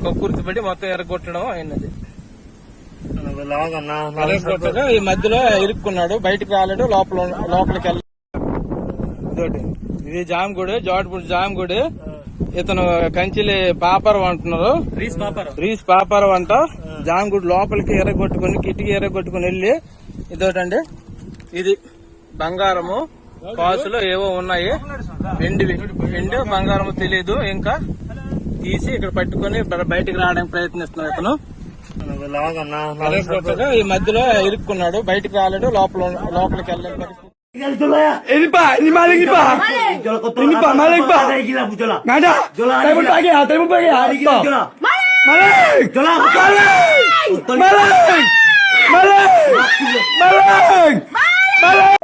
కక్కుర్తిపడి మొత్తం ఎరగొట్టడం అయినది. లాగన్నా ఎరగొట్టగా ఈ మధ్యలో ఇరుక్కున్నాడు, బయటికి రాలేడు, లోపలికి వెళ్ళాడు. ఇదోటి, ఇది జామగుడి, జోటపూడి జామగుడి. ఇతను కంచిలి పాపారం అంటున్నారు, రీస్ పాపారం అంట. జామగుడి లోపలికి ఎర్రగొట్టుకుని, కిటికీ ఎర్రగొట్టుకుని వెళ్ళి ఇదోటండి, ఇది బంగారము కాసులు ఏవో ఉన్నాయి, వెండి బంగారము తెలియదు. ఇంకా తీసి ఇక్కడ పట్టుకుని బయటికి రావడానికి ప్రయత్నిస్తున్నాడు ఇతను. ఎర్రగొట్టగా ఈ మధ్యలో ఇరుక్కున్నాడు, బయటికి రాలేడు, లోపలికి వెళ్ళాడు. Ini pak, ini maling ini pak. Ini pak maling pak. Nggak ada. Telepon pagi ya, telepon pagi ya. Maling, maling, maling, maling, maling.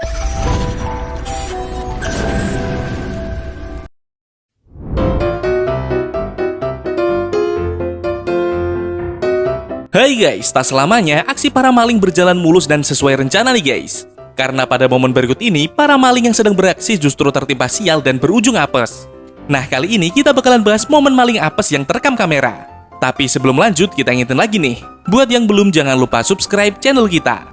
Hai guys, tak selamanya aksi para maling berjalan mulus dan sesuai rencana nih guys. Karena pada momen berikut ini, para maling yang sedang beraksi justru tertimpa sial dan berujung apes. Nah, kali ini kita bakalan bahas momen maling apes yang terekam kamera. Tapi sebelum lanjut, kita ingetin lagi nih, buat yang belum jangan lupa subscribe channel kita.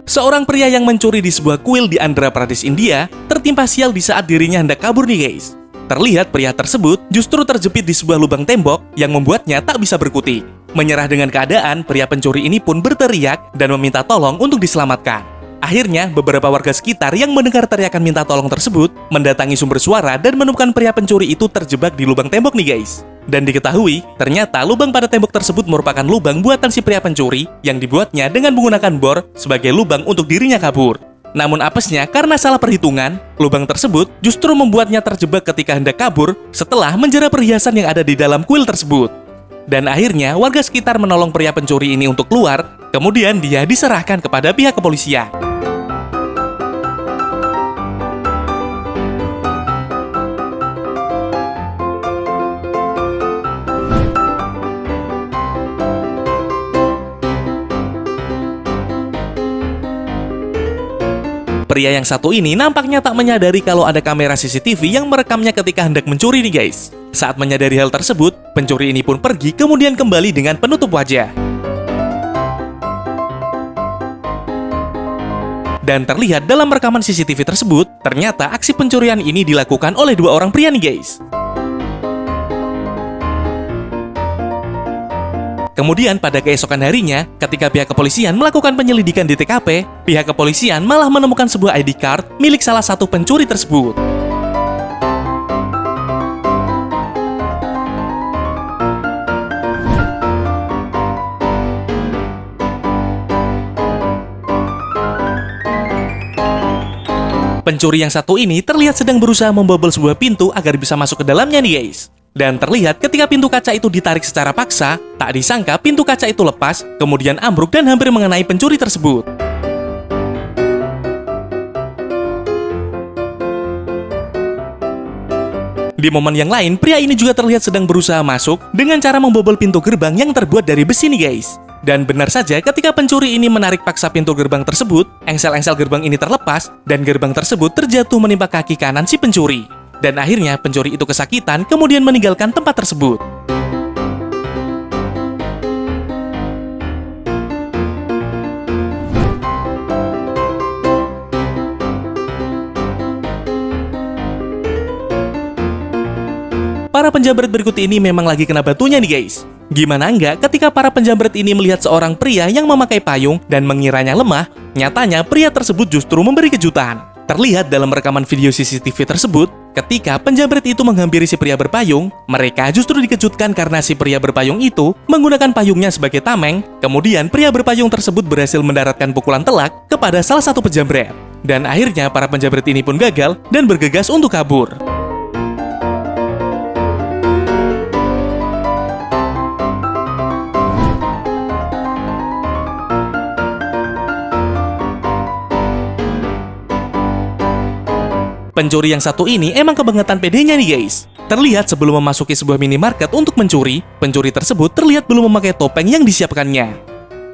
Seorang pria yang mencuri di sebuah kuil di Andhra Pradesh, India, tertimpa sial di saat dirinya hendak kabur nih guys. Terlihat pria tersebut justru terjepit di sebuah lubang tembok yang membuatnya tak bisa berkutik. Menyerah dengan keadaan, pria pencuri ini pun berteriak dan meminta tolong untuk diselamatkan. Akhirnya, beberapa warga sekitar yang mendengar teriakan minta tolong tersebut mendatangi sumber suara dan menemukan pria pencuri itu terjebak di lubang tembok nih guys. Dan diketahui, ternyata lubang pada tembok tersebut merupakan lubang buatan si pria pencuri yang dibuatnya dengan menggunakan bor sebagai lubang untuk dirinya kabur. Namun apesnya, karena salah perhitungan, lubang tersebut justru membuatnya terjebak ketika hendak kabur setelah menjara perhiasan yang ada di dalam kuil tersebut. Dan akhirnya, warga sekitar menolong pria pencuri ini untuk keluar, kemudian dia diserahkan kepada pihak kepolisian. Pria yang satu ini nampaknya tak menyadari kalau ada kamera CCTV yang merekamnya ketika hendak mencuri nih guys. Saat menyadari hal tersebut, pencuri ini pun pergi kemudian kembali dengan penutup wajah. Dan terlihat dalam rekaman CCTV tersebut, ternyata aksi pencurian ini dilakukan oleh dua orang pria nih guys. Kemudian pada keesokan harinya, ketika pihak kepolisian melakukan penyelidikan di TKP, pihak kepolisian malah menemukan sebuah ID card milik salah satu pencuri tersebut. Pencuri yang satu ini terlihat sedang berusaha membobol sebuah pintu agar bisa masuk ke dalamnya nih guys. Dan terlihat ketika pintu kaca itu ditarik secara paksa, tak disangka pintu kaca itu lepas, kemudian ambruk dan hampir mengenai pencuri tersebut. Di momen yang lain, pria ini juga terlihat sedang berusaha masuk dengan cara membobol pintu gerbang yang terbuat dari besi nih guys. Dan benar saja ketika pencuri ini menarik paksa pintu gerbang tersebut, engsel-engsel gerbang ini terlepas dan gerbang tersebut terjatuh menimpa kaki kanan si pencuri. Dan akhirnya pencuri itu kesakitan kemudian meninggalkan tempat tersebut. Para penjamret berikut ini memang lagi kena batunya nih guys. Gimana enggak ketika para penjamret ini melihat seorang pria yang memakai payung dan mengiranya lemah, nyatanya pria tersebut justru memberi kejutan. Terlihat dalam rekaman video CCTV tersebut, ketika penjamret itu menghampiri si pria berpayung, mereka justru dikejutkan karena si pria berpayung itu menggunakan payungnya sebagai tameng. Kemudian pria berpayung tersebut berhasil mendaratkan pukulan telak kepada salah satu penjamret. Dan akhirnya para penjamret ini pun gagal dan bergegas untuk kabur. Pencuri yang satu ini emang kebangetan pedenya nih guys. Terlihat sebelum memasuki sebuah minimarket untuk mencuri, pencuri tersebut terlihat belum memakai topeng yang disiapkannya.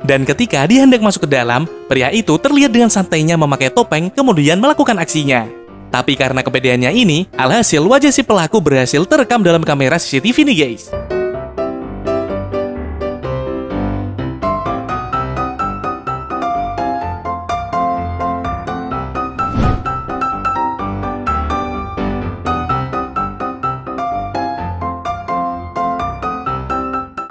Dan ketika dia hendak masuk ke dalam, pria itu terlihat dengan santainya memakai topeng kemudian melakukan aksinya. Tapi karena kepedeannya ini, alhasil wajah si pelaku berhasil terekam dalam kamera CCTV nih guys.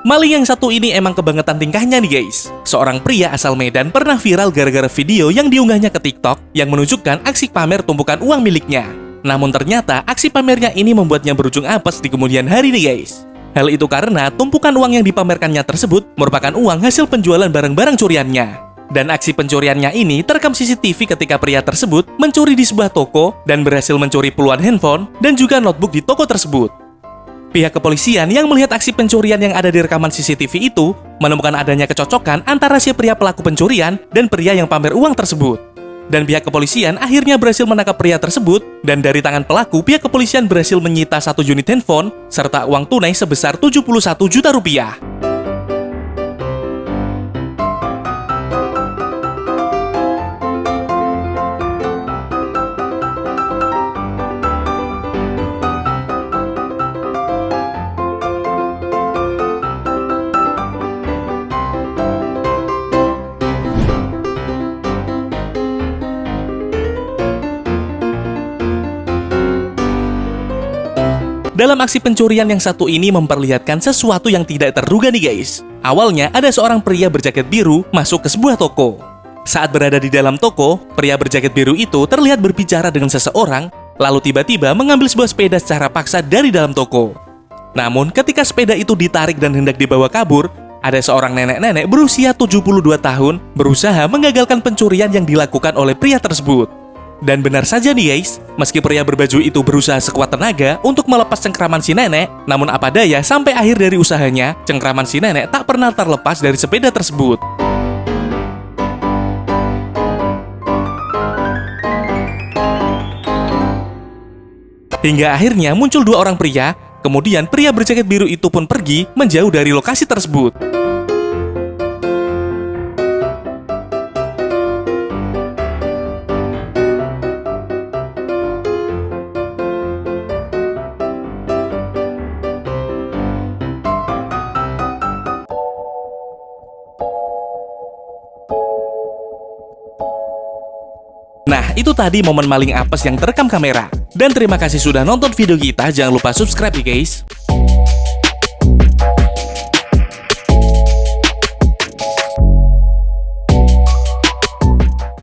Maling yang satu ini emang kebangetan tingkahnya nih guys. Seorang pria asal Medan pernah viral gara-gara video yang diunggahnya ke TikTok yang menunjukkan aksi pamer tumpukan uang miliknya. Namun ternyata aksi pamernya ini membuatnya berujung apes di kemudian hari nih guys. Hal itu karena tumpukan uang yang dipamerkannya tersebut merupakan uang hasil penjualan barang-barang curiannya. Dan aksi pencuriannya ini terekam CCTV ketika pria tersebut mencuri di sebuah toko dan berhasil mencuri puluhan handphone dan juga notebook di toko tersebut. Pihak kepolisian yang melihat aksi pencurian yang ada di rekaman CCTV itu menemukan adanya kecocokan antara si pria pelaku pencurian dan pria yang pamer uang tersebut. Dan pihak kepolisian akhirnya berhasil menangkap pria tersebut dan dari tangan pelaku pihak kepolisian berhasil menyita 1 unit handphone serta uang tunai sebesar 71 juta rupiah. Dalam aksi pencurian yang satu ini memperlihatkan sesuatu yang tidak terduga nih guys. Awalnya ada seorang pria berjaket biru masuk ke sebuah toko. Saat berada di dalam toko, pria berjaket biru itu terlihat berbicara dengan seseorang, lalu tiba-tiba mengambil sebuah sepeda secara paksa dari dalam toko. Namun ketika sepeda itu ditarik dan hendak dibawa kabur, ada seorang nenek-nenek berusia 72 tahun berusaha mengagalkan pencurian yang dilakukan oleh pria tersebut. Dan benar saja nih guys, meski pria berbaju itu berusaha sekuat tenaga untuk melepas cengkraman si nenek, namun apa daya sampai akhir dari usahanya, cengkraman si nenek tak pernah terlepas dari sepeda tersebut. Hingga akhirnya muncul 2 orang pria, kemudian pria berjaket biru itu pun pergi menjauh dari lokasi tersebut. Nah, itu tadi momen maling apes yang terekam kamera. Dan terima kasih sudah nonton video kita, jangan lupa subscribe ya guys.